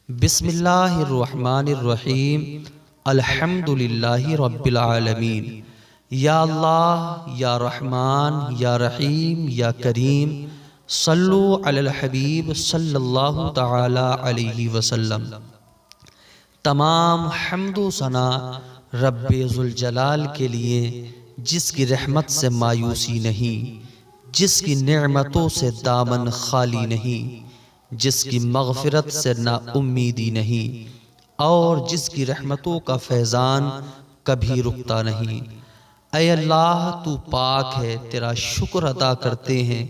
بسم اللہ الرحمن الرحیم الحمد للہ رب العالمین۔ یا اللہ، یا رحمان، یا رحیم، یا کریم، صلو علی الحبیب صلی اللہ تعالی علیہ وسلم۔ تمام حمد و ثنا رب ذوالجلال کے لیے، جس کی رحمت سے مایوسی نہیں، جس کی نعمتوں سے دامن خالی نہیں، جس کی مغفرت سے نا امیدی نہیں، اور جس کی رحمتوں کا فیضان کبھی رکتا نہیں۔ اے اللہ، تو پاک ہے، تیرا شکر ادا کرتے ہیں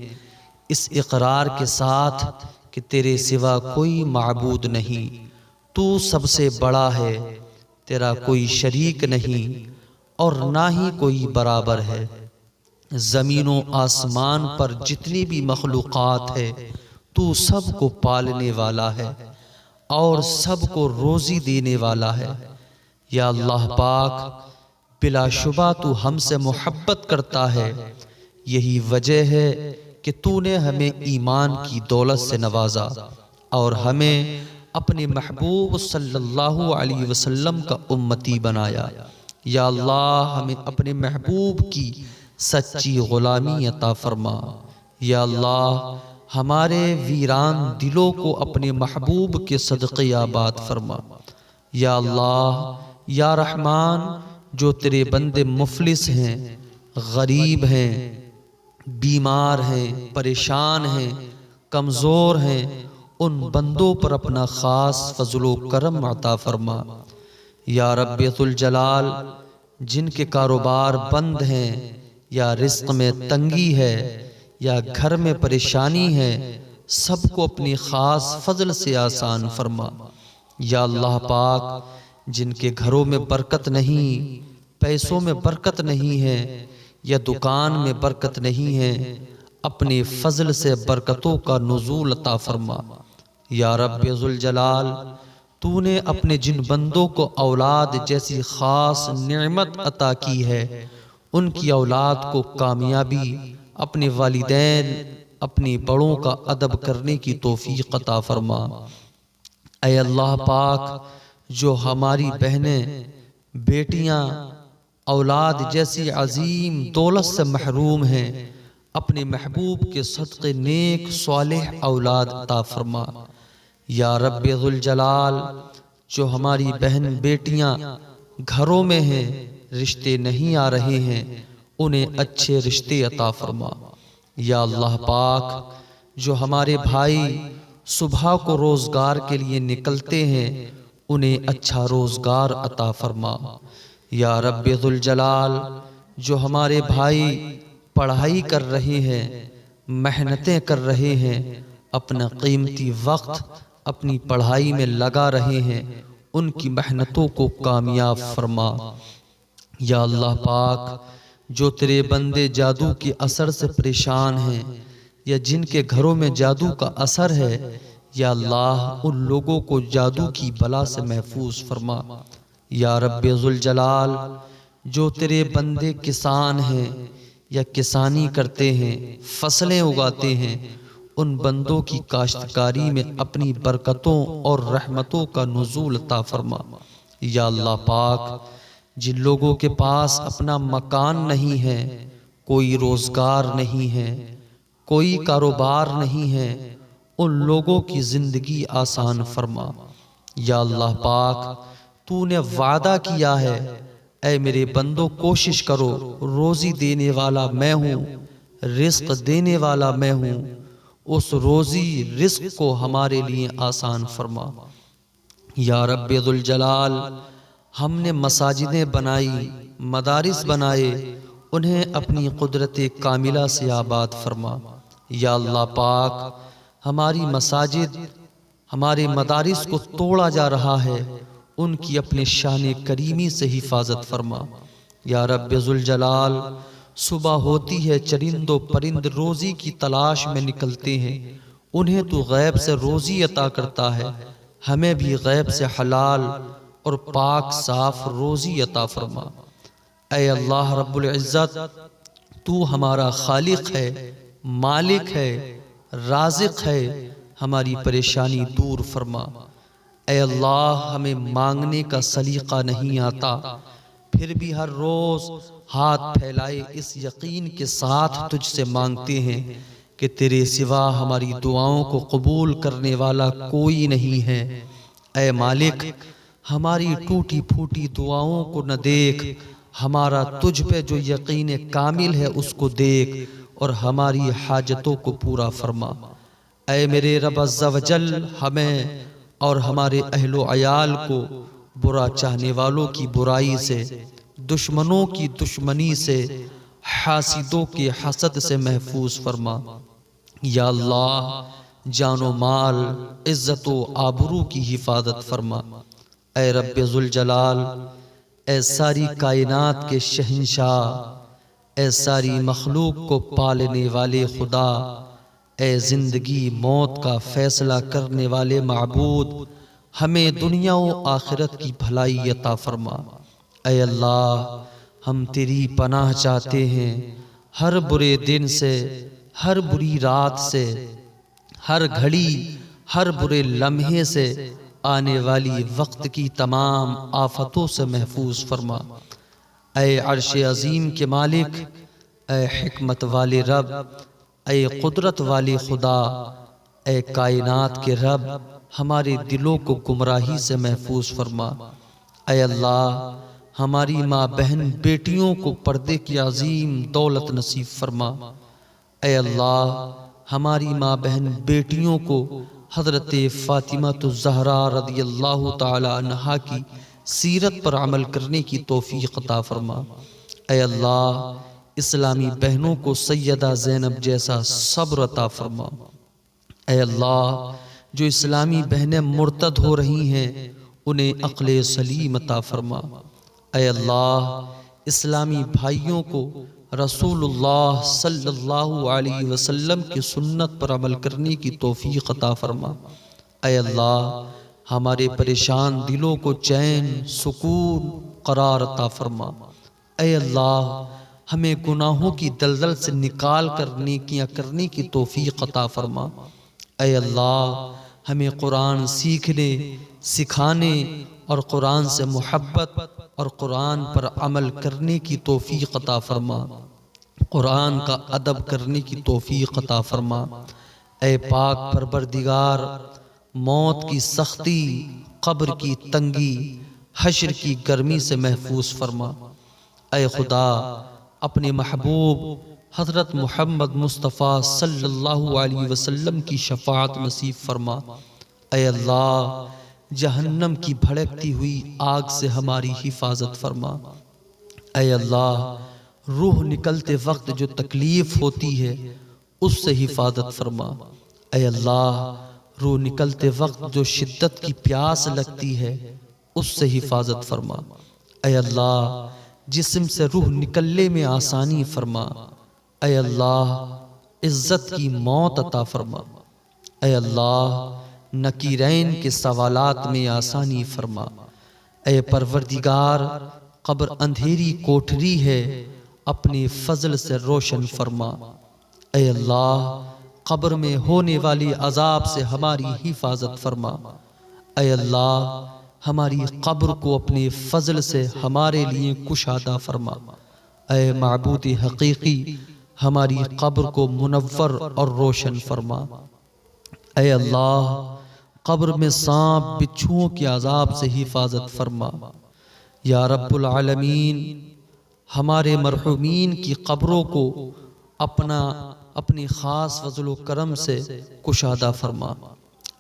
اس اقرار کے ساتھ کہ تیرے سوا کوئی معبود نہیں، تو سب سے بڑا ہے، تیرا کوئی شریک نہیں اور نہ ہی کوئی برابر ہے۔ زمین و آسمان پر جتنی بھی مخلوقات ہے، تو سب کو پالنے والا ہے اور سب کو روزی دینے والا ہے۔ یا اللہ پاک، بلا شبہ تو ہم سے محبت کرتا ہے، یہی وجہ ہے کہ تو نے ہمیں ایمان کی دولت سے نوازا اور ہمیں اپنے محبوب صلی اللہ علیہ وسلم کا امتی بنایا۔ یا اللہ، ہمیں اپنے محبوب کی سچی غلامی عطا فرما۔ یا اللہ، ہمارے ویران دلوں کو اپنے محبوب کے صدقے آباد فرما۔ یا اللہ، یا رحمان، جو تیرے بندے مفلس ہیں، غریب ہیں، بیمار ہیں، پریشان ہیں، کمزور ہیں، ان بندوں پر اپنا خاص فضل و کرم عطا فرما۔ یا رب ذوالجلال، جن کے کاروبار بند ہیں، یا رزق میں تنگی ہے، یا گھر میں پریشانی ہے، سب کو اپنی خاص فضل سے آسان فرما۔ یا اللہ پاک، جن کے گھروں میں برکت نہیں، پیسوں میں برکت نہیں ہے، یا دکان میں برکت نہیں ہے، اپنے فضل سے برکتوں کا نزول عطا فرما۔ یا رب ذوالجلال، تو نے اپنے جن بندوں کو اولاد جیسی خاص نعمت عطا کی ہے، ان کی اولاد کو کامیابی، اپنے والدین، اپنی بڑوں کا ادب کرنے کی توفیق عطا فرما۔ اے اللہ پاک، جو ہماری بہنیں، بیٹیاں اولاد جیسی عظیم دولت سے محروم ہیں، اپنے محبوب کے صدقے نیک صالح اولاد عطا فرما۔ یا رب ذوالجلال، جو ہماری بہن بیٹیاں گھروں میں ہیں، رشتے نہیں آ رہے ہیں، انہیں اچھے رشتے عطا فرما۔ یا اللہ پاک، جو ہمارے بھائی صبح کو روزگار کے لیے نکلتے ہیں، انہیں اچھا روزگار عطا فرما۔ یا رب ذوالجلال، جو ہمارے بھائی پڑھائی کر رہے ہیں، محنتیں کر رہے ہیں، اپنا قیمتی وقت اپنی پڑھائی میں لگا رہے ہیں، ان کی محنتوں کو کامیاب فرما۔ یا اللہ پاک، جو تیرے بندے جادو کے اثر سے پریشان ہیں، یا جن کے گھروں میں جادو کا اثر ہے، یا اللہ، ان لوگوں کو جادو کی بلا سے محفوظ فرما۔ یا رب ذوالجلال، جو تیرے بندے کسان ہیں، یا کسانی کرتے ہیں، فصلیں اگاتے ہیں، ان بندوں کی کاشتکاری میں اپنی برکتوں اور رحمتوں کا نزول عطا فرما۔ یا اللہ پاک، جن لوگوں کے پاس اپنا مکان نہیں ہے، کوئی روزگار نہیں ہے، کوئی کاروبار نہیں ہے، ان لوگوں کی زندگی آسان فرما۔ یا اللہ پاک، تو نے وعدہ کیا ہے، اے میرے بندوں، کوشش کرو، روزی دینے والا میں ہوں، رزق دینے والا میں ہوں، اس روزی رزق کو ہمارے لیے آسان فرما۔ یا رب ذوالجلال، ہم نے مساجدیں بنائی، مدارس بنائے، انہیں اپنی قدرت کاملہ سے آباد فرما۔ یا اللہ پاک، ہماری مساجد، ہمارے مدارس کو توڑا جا رہا ہے، ان کی اپنے شان کریمی سے حفاظت فرما۔ یا رب ذوالجلال، صبح ہوتی ہے، چرند و پرند روزی کی تلاش میں نکلتے ہیں، انہیں تو غیب سے روزی عطا کرتا ہے، ہمیں بھی غیب سے حلال اور پاک صاف روزی عطا فرما۔ اے اللہ رب العزت، تو ہمارا خالق ہے، مالک ہے، رازق ہے، ہماری پریشانی دور فرما۔ اے اللہ ہمیں مانگنے کا سلیقہ نہیں آتا، پھر بھی ہر روز ہاتھ پھیلائے اس یقین کے ساتھ تجھ سے مانگتے ہیں کہ تیرے سوا ہماری دعاؤں کو قبول کرنے والا کوئی نہیں ہے۔ اے مالک، ہماری ٹوٹی پھوٹی دعاؤں کو نہ دیکھ، ہمارا تجھ پہ جو یقین کامل ہے اس کو دیکھ اور ہماری حاجتوں کو پورا فرما۔ اے میرے رب عز و جل، ہمیں اور ہمارے اہل و عیال کو برا چاہنے والوں کی برائی سے، دشمنوں کی دشمنی سے، حاسدوں کے حسد سے محفوظ فرما۔ یا اللہ، جان و مال، عزت و آبرو کی حفاظت فرما۔ اے رب ذوالجلال، اے ساری کائنات کے شہنشاہ، اے ساری مخلوق کو پالنے والے خدا، اے زندگی موت کا فیصلہ کرنے والے معبود، ہمیں دنیا و آخرت کی بھلائی عطا فرما۔ اے اللہ، ہم تیری پناہ چاہتے ہیں ہر برے دن سے، ہر بری رات سے، ہر گھڑی، ہر برے لمحے سے، آنے والی وقت کی تمام آفتوں سے محفوظ فرما۔ اے عرش عظیم کے مالک، اے حکمت والے رب، اے قدرت والے خدا، اے کائنات کے رب، ہمارے دلوں کو گمراہی سے محفوظ فرما۔ اے اللہ، ہماری ماں بہن بیٹیوں کو پردے کی عظیم دولت نصیب فرما۔ اے اللہ، ہماری ماں بہن بیٹیوں کو حضرت فاطمہ الزہرا رضی اللہ تعالی عنہا کی سیرت پر عمل کرنے کی توفیق عطا فرما۔ اے اللہ، اسلامی بہنوں کو سیدہ زینب جیسا صبر عطا فرما۔ اے اللہ، جو اسلامی بہنیں مرتد ہو رہی ہیں انہیں عقل سلیم عطا فرما۔ اے اللہ، اسلامی بھائیوں کو رسول اللہ صلی اللہ علیہ وسلم کی سنت پر عمل کرنے کی توفیق عطا فرما۔ اے اللہ، ہمارے پریشان دلوں کو چین، سکون، قرار عطا فرما۔ اے اللہ، ہمیں گناہوں کی دلدل سے نکال کر نیکیاں کرنے کی توفیق عطا فرما۔ اے اللہ، ہمیں قرآن سیکھنے، سکھانے اور قرآن سے محبت اور قرآن پر عمل کرنے کی توفیق عطا فرما۔ قرآن کا ادب کرنے کی توفیق عطا فرما۔ اے پاک پروردگار، موت کی سختی، قبر کی تنگی، حشر کی گرمی سے محفوظ فرما۔ اے خدا، اپنے محبوب حضرت محمد مصطفیٰ صلی اللہ علیہ وسلم کی شفاعت نصیب فرما۔ اے اللہ، جہنم کی بھڑکتی ہوئی آگ سے ہماری حفاظت فرما۔ اے اللہ، روح نکلتے وقت جو تکلیف ہوتی ہے اس سے حفاظت فرما۔ اے اللہ، روح نکلتے وقت جو شدت کی پیاس لگتی ہے اس سے حفاظت فرما۔ اے اللہ، جسم سے روح نکلنے میں آسانی فرما۔ اے اللہ، عزت کی موت عطا فرما۔ اے اللہ، نکیرین کے سوالات میں آسانی فرما۔ اے پروردگار، قبر اندھیری کوٹھری ہے، اپنے فضل سے روشن فرما۔ اے اللہ، قبر میں ہونے والی عذاب سے ہماری حفاظت فرما۔ اے اللہ، ہماری قبر کو اپنے فضل سے ہمارے لیے کشادہ فرما۔ اے معبود حقیقی، ہماری قبر کو منور اور روشن فرما۔ اے اللہ، قبر میں سانپ بچھوؤں کے عذاب سے حفاظت فرما۔ یا رب العالمین، ہمارے مرحومین کی قبروں کو اپنی خاص فضل و کرم سے کشادہ فرما۔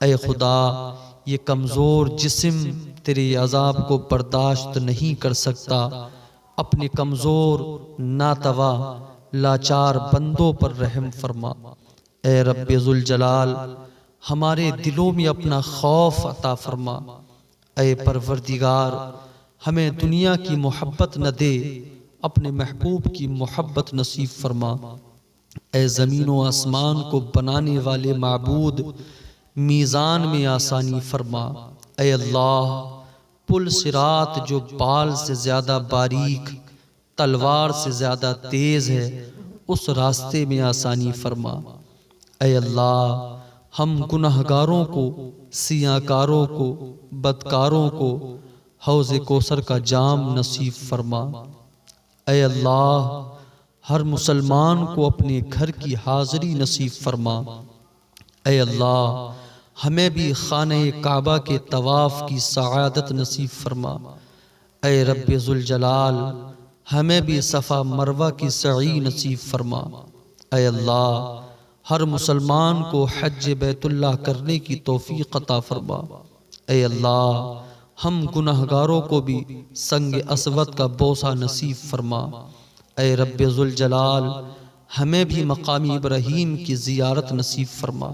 اے خدا، یہ کمزور جسم تیرے عذاب کو برداشت نہیں کر سکتا، اپنے کمزور، ناتوا، لاچار بندوں پر رحم فرما۔ اے رب ذوالجلال، ہمارے دلوں میں اپنا خوف عطا فرما۔ اے پروردگار، ہمیں دنیا کی محبت نہ دے، اپنے محبوب کی محبت نصیب فرما۔ اے زمین و آسمان کو بنانے والے معبود، میزان میں آسانی فرما۔ اے اللہ، پل صراط جو بال سے زیادہ باریک، تلوار سے زیادہ تیز ہے، اس راستے میں آسانی فرما۔ اے اللہ، ہم گنہگاروں کو، سیاکاروں کو، بدکاروں کو حوض کوثر کا جام نصیب فرما۔ اے اللہ ہر مسلمان کو اپنے گھر کی حاضری نصیب فرما۔ اے اللہ ہمیں بھی خانہ کعبہ کے طواف کی سعادت نصیب فرما۔ اے رب ذوالجلال ہمیں بھی صفا مروہ کی سعی نصیب فرما۔ اے اللہ ہر مسلمان کو حج بیت اللہ کرنے کی توفیق عطا فرما۔ اے اللہ ہم گنہگاروں کو بھی سنگ اسود کا بوسہ نصیب فرما۔ اے رب ذوالجلال ہمیں بھی مقام ابراہیم کی زیارت نصیب فرما۔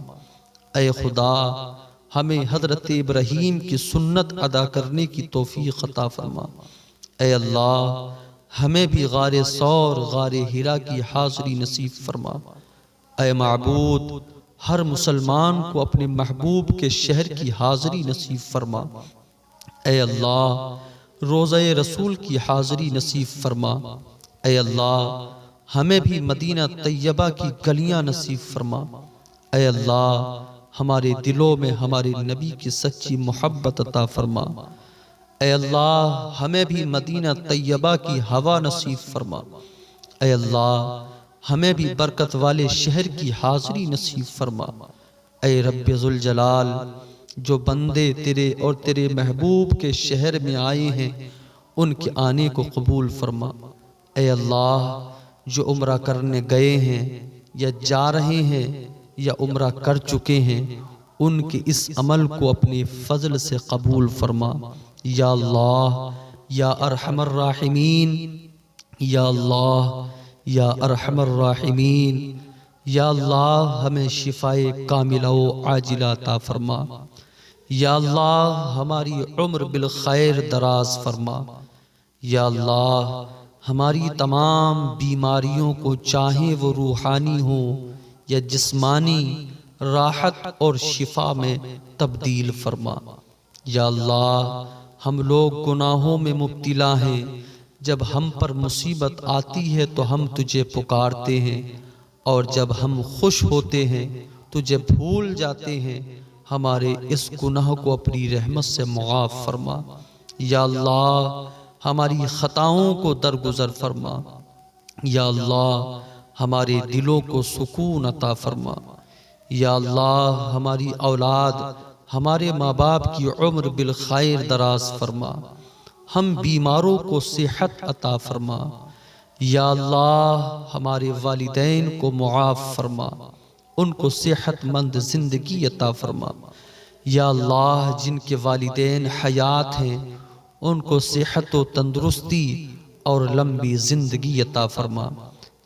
اے خدا ہمیں حضرت ابراہیم کی سنت ادا کرنے کی توفیق عطا فرما۔ اے اللہ ہمیں بھی غار ثور، غار حرا کی حاضری نصیب فرما۔ اے معبود ہر مسلمان کو اپنے محبوب کے شہر کی حاضری نصیب فرما۔ اے اللہ روضہ رسول کی حاضری نصیب فرما۔ اے اللہ ہمیں بھی مدینہ طیبہ کی گلیاں نصیب فرما۔ اے اللہ ہمارے دلوں میں ہمارے نبی کی سچی محبت عطا فرما۔ اے اللہ ہمیں بھی مدینہ طیبہ کی ہوا نصیب فرما۔ اے اللہ ہمیں بھی برکت والے شہر کی حاضری نصیب فرما۔ اے رب ذوالجلال جو بندے تیرے اور تیرے محبوب کے شہر میں آئے ہیں ان کے آنے کو قبول فرما۔ اے اللہ جو عمرہ کرنے گئے ہیں یا جا رہے ہیں یا عمرہ کر چکے ہیں ان کے اس عمل کو اپنے فضل سے قبول فرما۔ یا اللہ یا ارحم الراحمین، یا اللہ یا ارحم الراحمین، یا اللہ ہمیں شفائے کاملہ و عاجلہ عطا فرما۔ یا اللہ ہماری عمر بالخیر دراز فرما۔ یا اللہ ہماری تمام بیماریوں کو چاہے وہ روحانی ہو یا جسمانی راحت اور شفا میں تبدیل فرما۔ یا اللہ ہم لوگ گناہوں میں مبتلا ہیں، جب ہم پر مصیبت آتی ہے تو ہم تجھے پکارتے ہیں، اور جب ہم خوش ہوتے ہیں تجھے بھول جاتے ہیں۔ ہمارے اس گناہ کو اپنی رحمت سے معاف فرما۔ یا اللہ ہماری خطاؤں کو درگزر فرما۔ یا اللہ ہمارے دلوں کو سکون عطا فرما۔ یا اللہ ہماری اولاد، ہمارے ماں باپ کی عمر بالخیر دراز فرما۔ ہم بیماروں کو صحت عطا فرما۔ یا اللہ ہمارے والدین کو معاف فرما، ان کو صحت مند زندگی عطا فرما۔ یا اللہ جن کے والدین حیات ہیں ان کو صحت و تندرستی اور لمبی زندگی عطا فرما۔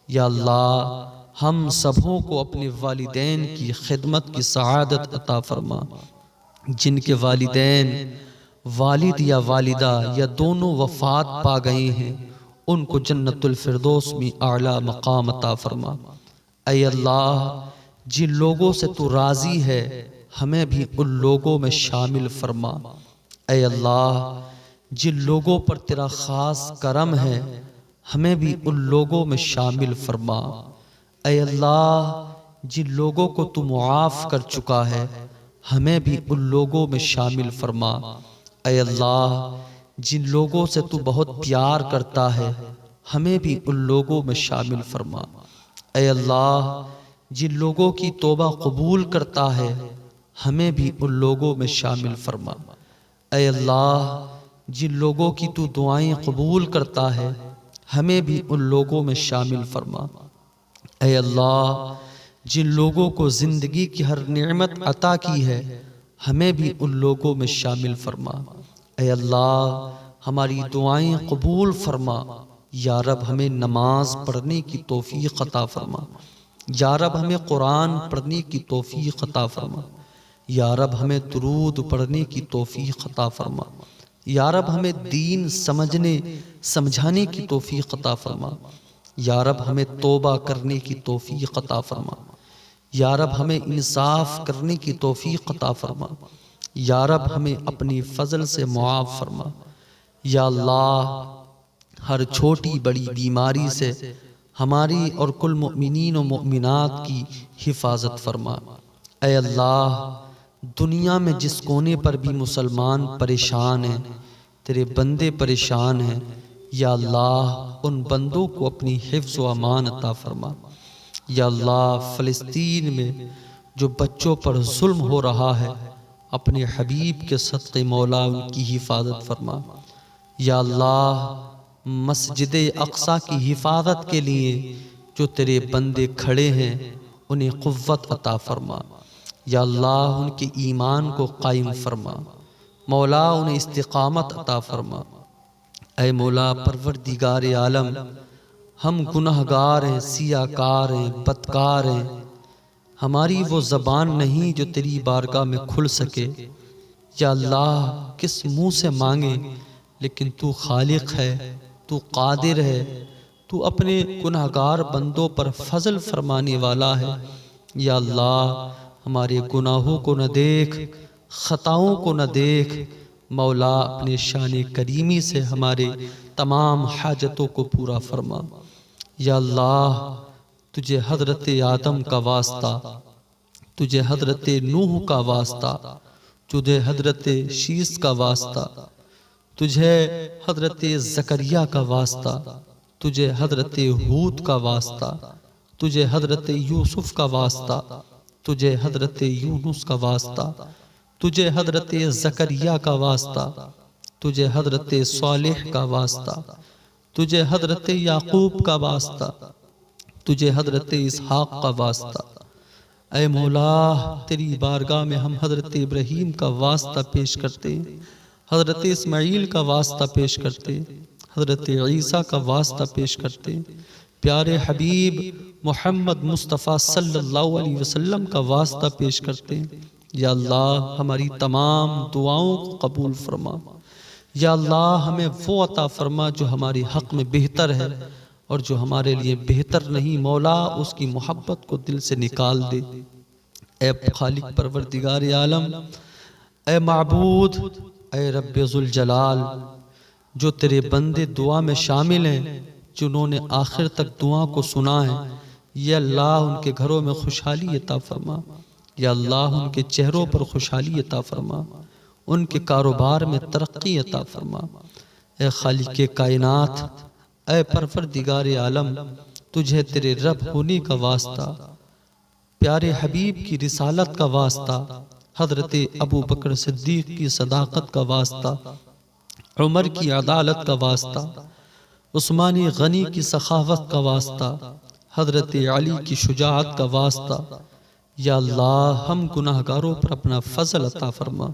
یا اللہ ہم سبوں کو اپنے والدین کی خدمت کی سعادت عطا فرما۔ جن کے والدین، والد یا والدہ یا دونوں وفات پا گئے ہیں ان کو جنت الفردوس میں اعلیٰ مقام عطا فرما۔ اے اللہ جن لوگوں سے تو راضی ہے ہمیں بھی ان لوگوں میں شامل فرما۔ اے اللہ جن لوگوں پر تیرا خاص کرم ہے ہمیں بھی ان لوگوں میں شامل فرما۔ اے اللہ جن لوگوں کو تو معاف کر چکا ہے ہمیں بھی ان لوگوں میں شامل فرما۔ اے اللہ جن لوگوں سے تو بہت پیار کرتا ہے ہمیں بھی ان لوگوں میں شامل فرما۔ اے اللہ جن لوگوں کی توبہ قبول کرتا ہے ہمیں بھی ان لوگوں میں شامل فرما۔ اے اللہ جن لوگوں کی تو دعائیں قبول کرتا ہے ہمیں بھی ان لوگوں میں شامل فرما۔ اے اللہ جن لوگوں کو زندگی کی ہر نعمت عطا کی ہے ہمیں بھی ان لوگوں میں شامل فرما۔ اے اللہ ہماری دعائیں قبول فرما۔ یا رب ہمیں نماز پڑھنے کی توفیق عطا فرما۔ یا رب ہمیں قرآن پڑھنے کی توفیق عطا فرما۔ یا رب ہمیں درود پڑھنے کی توفیق عطا فرما۔ یا رب ہمیں دین سمجھنے سمجھانے کی توفیق عطا فرما۔ یا رب ہمیں توبہ کرنے کی توفیق عطا فرما۔ یا رب ہمیں انصاف کرنے کی توفیق عطا فرما۔ یا رب ہمیں اپنی فضل سے معاف فرما۔ یا اللہ ہر چھوٹی بڑی بیماری سے ہماری اور کل مؤمنین و مؤمنات کی حفاظت فرما۔ اے اللہ دنیا میں جس کونے پر بھی مسلمان پریشان ہیں، تیرے بندے پریشان ہیں، یا اللہ ان بندوں کو اپنی حفظ و امان عطا فرما۔ یا اللہ فلسطین میں جو بچوں پر ظلم ہو رہا ہے، اپنے حبیب کے صدقے مولا ان کی حفاظت فرما۔ یا اللہ مسجد اقصی کی حفاظت کے لیے جو تیرے بندے کھڑے ہیں انہیں قوت عطا فرما۔ یا اللہ ان کے ایمان کو قائم فرما، مولا انہیں استقامت عطا فرما۔ اے مولا پروردگار عالم، ہم گناہگار ہیں، سیاہ کار ہیں، بدکار ہیں، ہماری وہ زبان نہیں جو تیری بارگاہ میں کھل سکے۔ یا اللہ کس منہ سے مانگے، لیکن تو خالق ہے، تو قادر ہے، تو اپنے گناہگار بندوں پر فضل فرمانے والا ہے۔ یا اللہ ہمارے گناہوں کو نہ دیکھ، خطاؤں کو نہ دیکھ، مولا اپنے شان کریمی سے ہمارے تمام حاجتوں کو پورا فرما۔ یا اللہ تجھے حضرت آدم کا واسطہ، تجھے حضرت نوح کا واسطہ، تجھے حضرت شیس کا واسطہ، تجھے حضرت زکریا کا واسطہ، تجھے حضرت ہود کا واسطہ، تجھے حضرت یوسف کا واسطہ، تجھے حضرت یونس کا واسطہ، تجھے حضرت زکریا کا واسطہ، تجھے حضرت صالح کا واسطہ، تجھے حضرت یعقوب کا واسطہ، تجھے حضرت اسحاق کا واسطہ۔ اے مولا تیری بارگاہ میں ہم حضرت ابراہیم کا واسطہ پیش کرتے ہیں، حضرت اسماعیل کا واسطہ پیش کرتے، حضرت عیسیٰ کا واسطہ پیش کرتے، پیارے حبیب محمد مصطفیٰ صلی اللہ علیہ وسلم کا واسطہ پیش کرتے۔ یا اللہ ہماری تمام دعاؤں کو قبول فرما۔ یا اللہ ہمیں وہ عطا فرما جو ہماری حق میں بہتر ہے، اور جو ہمارے لیے بہتر نہیں مولا اس کی محبت کو دل سے نکال دے۔ اے خالق پروردگار عالم، اے معبود، اے رب ذوالجلال، جو تیرے بندے دعا میں شامل ہیں، جنہوں نے آخر تک دعا کو سنا ہے، یا اللہ ان کے گھروں میں خوشحالی عطا فرما۔ یا اللہ ان کے چہروں پر خوشحالی عطا فرما، ان کے کاروبار میں ترقی عطا فرما۔ اے خالق کائنات، اے پروردگار عالم، تجھے تیرے رب ہونے کا واسطہ، پیارے حبیب کی رسالت کا واسطہ، حضرت ابو بکر صدیق کی صداقت کا واسطہ، عمر کی عدالت کا واسطہ، عثمان غنی کی سخاوت کا واسطہ، حضرت علی کی شجاعت کا واسطہ۔ یا اللہ ہم گناہگاروں پر اپنا فضل عطا فرما۔